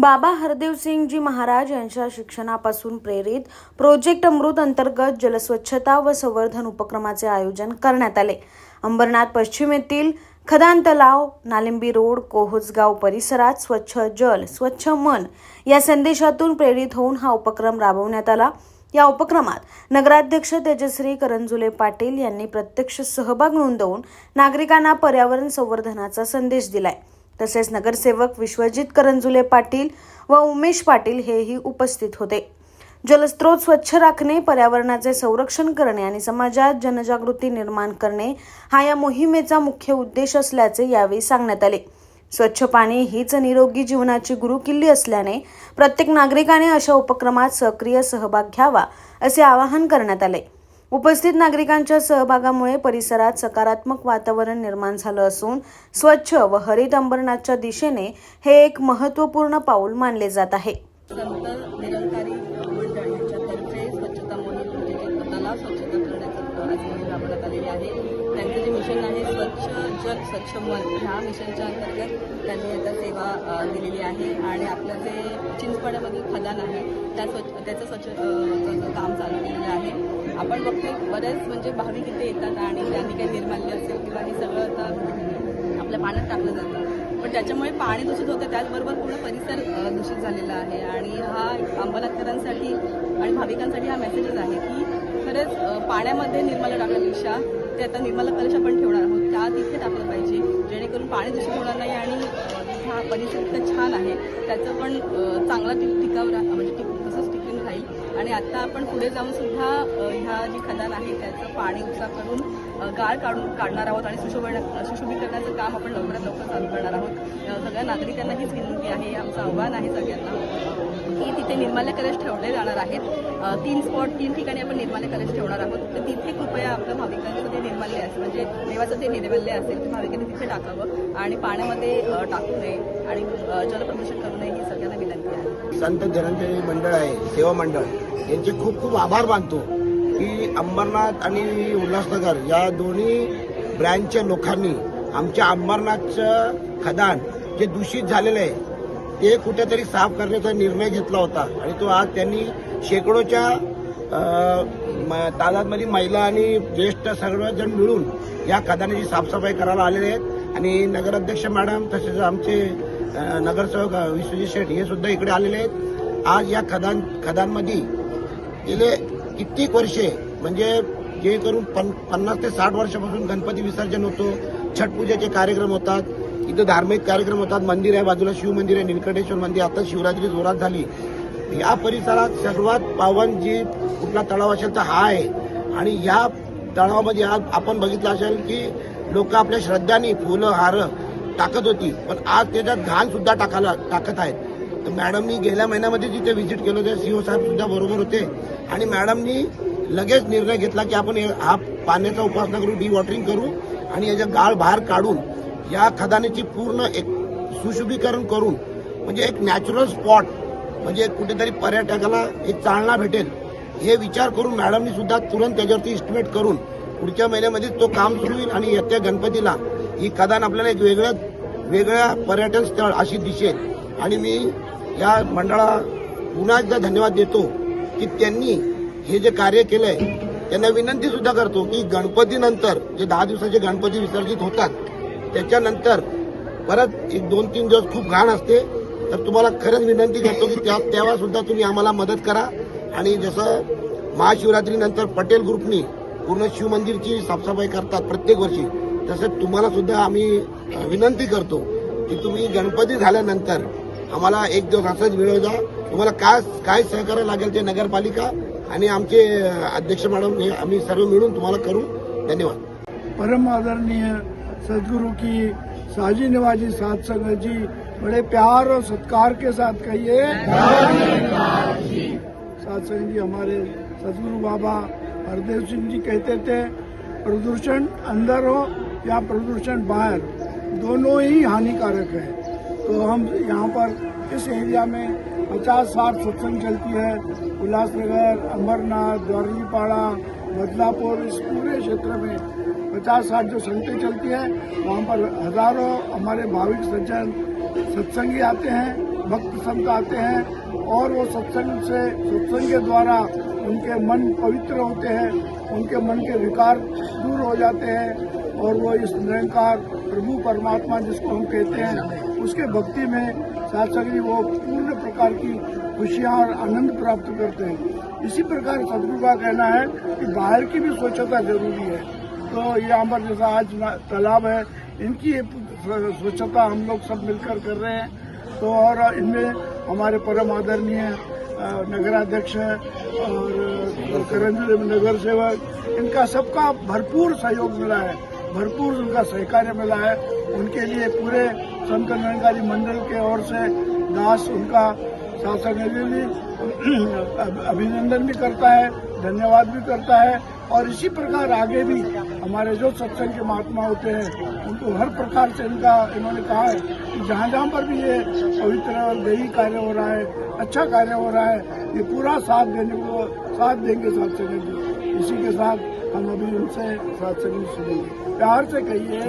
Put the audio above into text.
बाबा हरदेव सिंग जी महाराज यांच्या शिक्षणापासून प्रेरित प्रोजेक्ट अमृत अंतर्गत जलस्वच्छता व संवर्धन उपक्रमाचे आयोजन करण्यात आले। अंबरनाथ पश्चिम येथील खदान तलाव, नालिंबी रोड, कोहोजगाव परिसरात स्वच्छ जल स्वच्छ मन या संदेशातून प्रेरित होऊन हा उपक्रम राबवण्यात आला। या उपक्रमात नगराध्यक्ष तेजश्री करंजुले पाटील यांनी प्रत्यक्ष सहभाग नोंदवून नागरिकांना पर्यावरण संवर्धनाचा संदेश दिलाय। तसेच नगरसेवक विश्वजित करंजुले पाटील व उमेश पाटील हेही उपस्थित होते। जलस्रोत स्वच्छ राखणे, पर्यावरणाचे संरक्षण करणे आणि समाजात जनजागृती निर्माण करणे हा या मोहिमेचा मुख्य उद्देश असल्याचे यावेळी सांगण्यात आले। स्वच्छ पाणी हीच निरोगी जीवनाची गुरुकिल्ली असल्याने प्रत्येक नागरिकाने अशा उपक्रमात सक्रिय सहभाग घ्यावा असे आवाहन करण्यात आले। उपस्थित नागरिकांच्या सहभागामुळे परिसरात सकारात्मक वातावरण निर्माण झालं असून स्वच्छ व हरित अंबरनाथच्या दिशेने हे एक महत्त्वपूर्ण पाऊल मानले जात आहे। संत निरंकारी मंडळ यांच्यातर्फे स्वच्छता मोहीम म्हणजे तलाव स्वच्छता करण्याचं आज मोहीम राबवण्यात आलेली आहे। त्यांचं जे मिशन आहे स्वच्छ जल स्वच्छ मन, ह्या मिशनच्या अंतर्गत त्यांनी आता सेवा दिलेली आहे आणि आपलं जे चिंचपाड्यामधील खदान आहे त्याचं स्वच्छतेचं काम चालू केलेलं आहे। आपण बघतो बरेच म्हणजे भाविक इथे येतात आणि त्यांनी काही निर्माल्य असेल किंवा हे सगळं आता आपल्या पाण्यात टाकलं जातं, पण त्याच्यामुळे पाणी दूषित होतं, त्याचबरोबर पूर्ण परिसर दूषित झालेला आहे। आणि हा अंबरनाथकरांसाठी आणि भाविकांसाठी हा मेसेजच आहे की खरंच पाण्यामध्ये निर्माल्य टाकण्यापेक्षा ते आता निर्मल कलश आपण ठेवणार आहोत त्या तिथे टाकलं पाहिजे, जेणेकरून पाणी दूषित होणार नाही आणि हा परिसर इतका छान आहे त्याचं पण चांगला टिकाव म्हणजे तसंच टिकून राहील। आणि आता आपण पुढे जाऊन सुद्धा ह्या जी खदान आहे त्याचं पाणी उपसा करून गाळ काढणार आहोत आणि सुशोभीकरणाचं काम आपण लवकरात लवकर चालू करणार आहोत। सगळ्या नागरिकांना हीच विनंती आहे, आमचं आव्हान आहे सगळ्यांना की तिथे निर्माल्य कलश ठेवले जाणार आहेत। 3 ठिकाणी आपण निर्माल्य कलश ठेवणार आहोत, तर तिथे कृपया आपल्या भाविकांचं ते निर्माल्य असेल म्हणजे देवाचं ते निर्माल्य असेल तर भाविकांनी तिथे टाकावं आणि पाण्यामध्ये टाकू नये आणि जलप्रदूषण करू नये ही सगळ्यांना विनंती आहे। संत निरंकारी मंडळ आहे, सेवा मंडळ यांचे खूप खूप आभार मानतो की अंबरनाथ आणि उल्हासनगर या दोन्ही ब्रँचच्या लोकांनी आमच्या अंबरनाथचं खदान जे दूषित झालेलं आहे ते कुठेतरी साफ करण्याचा निर्णय घेतला होता आणि तो आज त्यांनी शेकडोच्या तादादमध्ये महिला आणि ज्येष्ठ सर्वजण मिळून या खदानाची साफसफाई करायला आलेले आहेत। आणि नगराध्यक्ष मॅडम तसेच आमचे नगरसेवक विश्वजित शेठ हे सुद्धा इकडे आलेले आहेत। आज या खदानमध्ये गेले कित्येक वर्षे म्हणजे जे करून 50 ते 60 वर्षापासून गणपती विसर्जन होतो, छठ पूजेचे कार्यक्रम होतात, इथं धार्मिक कार्यक्रम होतात, मंदिर आहे, बाजूला शिव मंदिर आहे, निलकंठेश्वर मंदिर, आता शिवरात्री जोरात झाली। या परिसरात सर्वात पावन जी कुठला तलाव असेल तर हा आहे आणि या तलावामध्ये आज आपण बघितलं असेल की लोक आपल्या श्रद्धाने फुलं हार टाकत होती, पण आज त्याच्यात घाण सुद्धा टाकत आहेत। तर मॅडमनी गेल्या महिन्यामध्ये जिथे व्हिजिट केलं होतं, सीओ साहेब सुद्धा बरोबर होते आणि मॅडमनी लगेच निर्णय घेतला की आपण हा पाण्याचा उपासना करू, डिवॉटरिंग करू आणि याच्या गाळ बाहेर काढून या खदानाची पूर्ण एक सुशोभीकरण करून म्हणजे एक नॅचरल स्पॉट म्हणजे कुठेतरी पर्यटकाला एक चालना भेटेल हे विचार करून मॅडमनी सुद्धा तुरंत त्याच्यावरती इस्टिमेट करून पुढच्या महिन्यामध्ये तो काम सुरू होईल आणि येत्या गणपतीला ही खदान आपल्याला एक वेगळ्या पर्यटन स्थळ अशी दिसेल। आणि मी या मंडळाला पुन्हा एकदा धन्यवाद देतो की त्यांनी हे जे कार्य केलंय त्यांना विनंती सुद्धा करतो की गणपतीनंतर जे 10 दिवसाचे गणपती विसर्जित होतात त्याच्यानंतर परत एक 2-3 दिवस खूप घाण असते, तर तुम्हाला खरंच विनंती करतो की तेव्हा सुद्धा तुम्ही आम्हाला मदत करा। आणि जसं महाशिवरात्रीनंतर पटेल ग्रुपनी पूर्ण शिव मंदिरची साफसफाई करतात प्रत्येक वर्षी, तसं तुम्हाला सुद्धा आम्ही विनंती करतो की तुम्ही गणपती झाल्यानंतर आम्हाला एक दिवस असंच वेळ द्या, तुम्हाला काय सहकार्य लागेल ते नगरपालिका आणि आमचे अध्यक्ष मॅडम हे आम्ही सर्व मिळून तुम्हाला करू। धन्यवाद। परम आदरणीय सदगुरु की साजी नवाजी साथ संगत जी बड़े प्यार और सत्कार के साथ कहिए साथ संगत जी। हमारे सदगुरु बाबा हरदेव सिंह जी कहते थे प्रदूषण अंदर हो या प्रदूषण बाहर, दोनों ही हानिकारक है। तो हम यहाँ पर इस एरिया में 50-60 सत्संग चलती है, उल्लासनगर, अंबरनाथ, द्वारलीपाड़ा, बदलापुर, इस पूरे क्षेत्र में 50-60 जो संगतें चलती है, वहाँ पर हजारों हमारे भाविक सज्जन सत्संगी आते हैं भक्त संत आते हैं और वो सत्संग के द्वारा उनके मन पवित्र होते हैं, उनके मन के विकार दूर हो जाते हैं और वो इस निरंकार प्रभु परमात्मा जिसको हम कहते हैं उसके भक्ति में सात्संगी वो पूर्ण प्रकार की खुशियाँ और आनंद प्राप्त करते हैं। इसी प्रकार सदगुरु का कहना है कि बाहर की भी स्वच्छता जरूरी है। तो यहाँ पर जैसा आज तालाब है, इनकी स्वच्छता हम लोग सब मिलकर कर रहे हैं। तो और इनमें हमारे परम आदरणीय नगराध्यक्ष और करंजी नगर सेवक, इनका सबका भरपूर सहयोग मिला है, भरपूर उनका सहकार्य मिला है। उनके लिए पूरे संत निरंकारी मंडल के ओर से दास उनका शासन अभिनंदन भी करता है, धन्यवाद भी करता है। और इसी प्रकार आगे भी हमारे जो सत्संग के महात्मा होते हैं उनको हर प्रकार से इन्होंने कहा है कि जहाँ जहाँ पर भी ये पवित्र और दैवी कार्य हो रहा है, अच्छा कार्य हो रहा है, ये पूरा साथ देंगे सत्संग। इसी के साथ हम अभी उनसे सत्संग सुनेंगे। प्यार से कहिए।